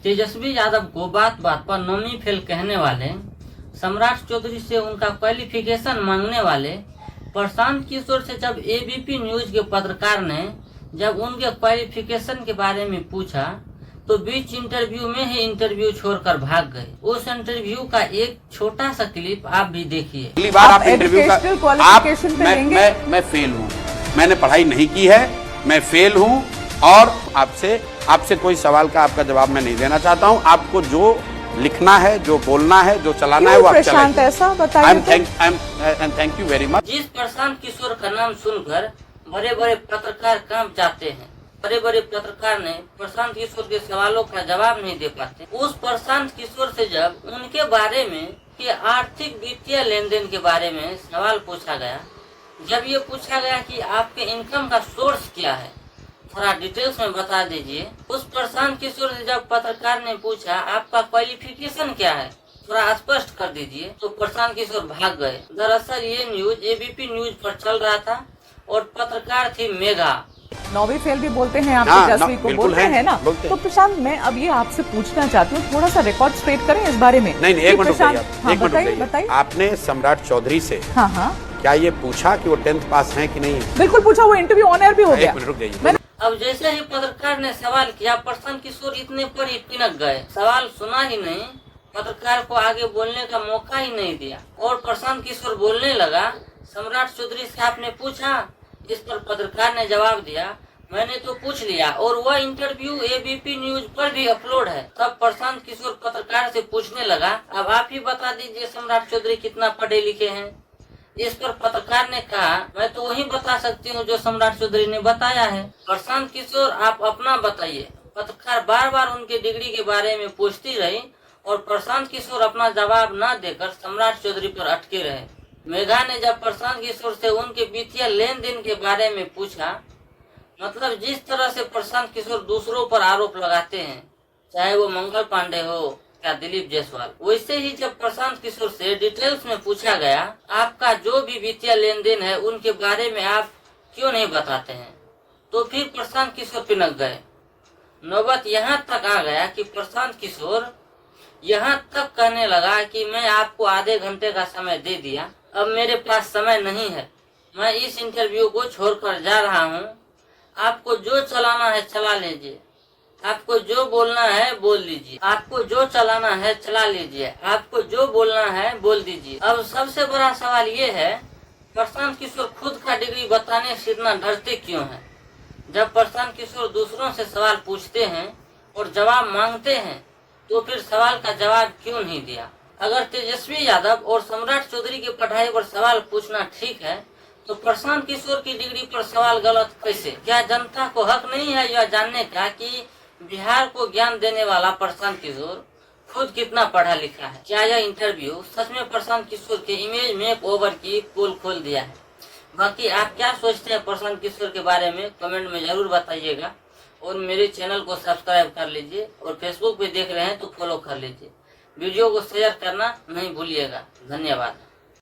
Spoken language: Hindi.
तेजस्वी यादव को बात बात पर नौवीं फेल कहने वाले, सम्राट चौधरी से उनका क्वालिफिकेशन मांगने वाले प्रशांत किशोर से जब एबीपी न्यूज के पत्रकार ने जब उनके क्वालिफिकेशन के बारे में पूछा तो बीच इंटरव्यू में ही इंटरव्यू छोड़कर भाग गए। उस इंटरव्यू का एक छोटा सा क्लिप आप भी देखिए। पहली बार आप इंटरव्यू का मैं फेल हूँ, मैंने पढ़ाई नहीं की है, मैं फेल हूँ और आपसे कोई सवाल का आपका जवाब मैं नहीं देना चाहता हूँ। आपको जो लिखना है, जो बोलना है, जो चलाना है वो आप चलाइए। ऐसा बताइए। Thank you very much. जिस प्रशांत किशोर का नाम सुनकर बड़े बड़े पत्रकार कांप जाते हैं, बड़े बड़े पत्रकार ने प्रशांत किशोर के सवालों का जवाब नहीं दे पाते। उस प्रशांत किशोर से जब उनके बारे में कि आर्थिक वित्तीय लेन देन के बारे में सवाल पूछा गया, जब ये पूछा गया कि आपके इनकम का सोर्स क्या है, थोड़ा डिटेल्स में बता दीजिए। उस प्रशांत किशोर से जब पत्रकार ने पूछा आपका क्वालिफिकेशन क्या है, थोड़ा स्पष्ट कर दीजिए, तो प्रशांत किशोर भाग गए। दरअसल ये न्यूज एबीपी न्यूज पर चल रहा था और पत्रकार थी मेघा। नौवीं फेल भी बोलते हैं आप तेजस्वी को, बोलते हैं ना। तो प्रशांत, मैं अब ये आपसे पूछना चाहती हूँ, थोड़ा सा रिकॉर्ड स्ट्रेट करें इस बारे में। नहीं, एक मिनट बताइए। आपने सम्राट चौधरी से क्या ये पूछा कि वो 10th पास हैं कि नहीं? बिल्कुल पूछा, वो इंटरव्यू ऑन एयर भी हो गया। रुक जाइए। अब जैसे ही पत्रकार ने सवाल किया, प्रशांत किशोर इतने पर ही पिनक गए, सवाल सुना ही नहीं, पत्रकार को आगे बोलने का मौका ही नहीं दिया और प्रशांत किशोर बोलने लगा। सम्राट चौधरी से आपने पूछा, इस पर पत्रकार ने जवाब दिया, मैंने तो पूछ लिया और वह इंटरव्यू एबीपी न्यूज पर भी अपलोड है। तब प्रशांत किशोर पत्रकार से पूछने लगा, अब आप ही बता दीजिए सम्राट चौधरी कितना पढ़े लिखे हैं। इस पर पत्रकार ने कहा, मैं तो वही बता सकती हूँ जो सम्राट चौधरी ने बताया है। प्रशांत किशोर आप अपना बताइए। पत्रकार बार बार उनके डिग्री के बारे में पूछती रही और प्रशांत किशोर अपना जवाब न देकर सम्राट चौधरी पर अटके रहे। मेघा ने जब प्रशांत किशोर से उनके वित्तीय लेन देन के बारे में पूछा, मतलब जिस तरह से प्रशांत किशोर दूसरों पर आरोप लगाते हैं, चाहे वो मंगल पांडे हो या दिलीप जायसवाल, वैसे ही जब प्रशांत किशोर से डिटेल्स में पूछा गया आपका जो भी वित्तीय लेन देन है उनके बारे में आप क्यों नहीं बताते हैं, तो फिर प्रशांत किशोर पिनक गए। नौबत यहाँ तक आ गया कि प्रशांत किशोर यहाँ तक कहने लगा कि मैं आपको आधे घंटे का समय दे दिया, अब मेरे पास समय नहीं है, मैं इस इंटरव्यू को छोड़कर जा रहा हूँ, आपको जो चलाना है चला लीजिए, आपको जो बोलना है बोल लीजिए, आपको जो चलाना है चला लीजिए, आपको जो बोलना है बोल दीजिए। अब सबसे बड़ा सवाल ये है, प्रशांत किशोर खुद का डिग्री बताने से इतना डरते क्यों हैं? जब प्रशांत किशोर दूसरों से सवाल पूछते हैं और जवाब मांगते हैं तो फिर सवाल का जवाब क्यों नहीं दिया? अगर तेजस्वी यादव और सम्राट चौधरी की पढ़ाई पर सवाल पूछना ठीक है तो प्रशांत किशोर की डिग्री पर सवाल गलत कैसे? क्या जनता को हक नहीं है यह जानने का कि बिहार को ज्ञान देने वाला प्रशांत किशोर खुद कितना पढ़ा लिखा है? क्या यह इंटरव्यू सच में प्रशांत किशोर के इमेज मेक ओवर की पोल खोल दिया है? बाकी आप क्या सोचते हैं प्रशांत किशोर के बारे में कमेंट में जरूर बताइएगा और मेरे चैनल को सब्सक्राइब कर लीजिए और फेसबुक पे देख रहे हैं तो फॉलो कर लीजिए। वीडियो को शेयर करना नहीं भूलिएगा। धन्यवाद।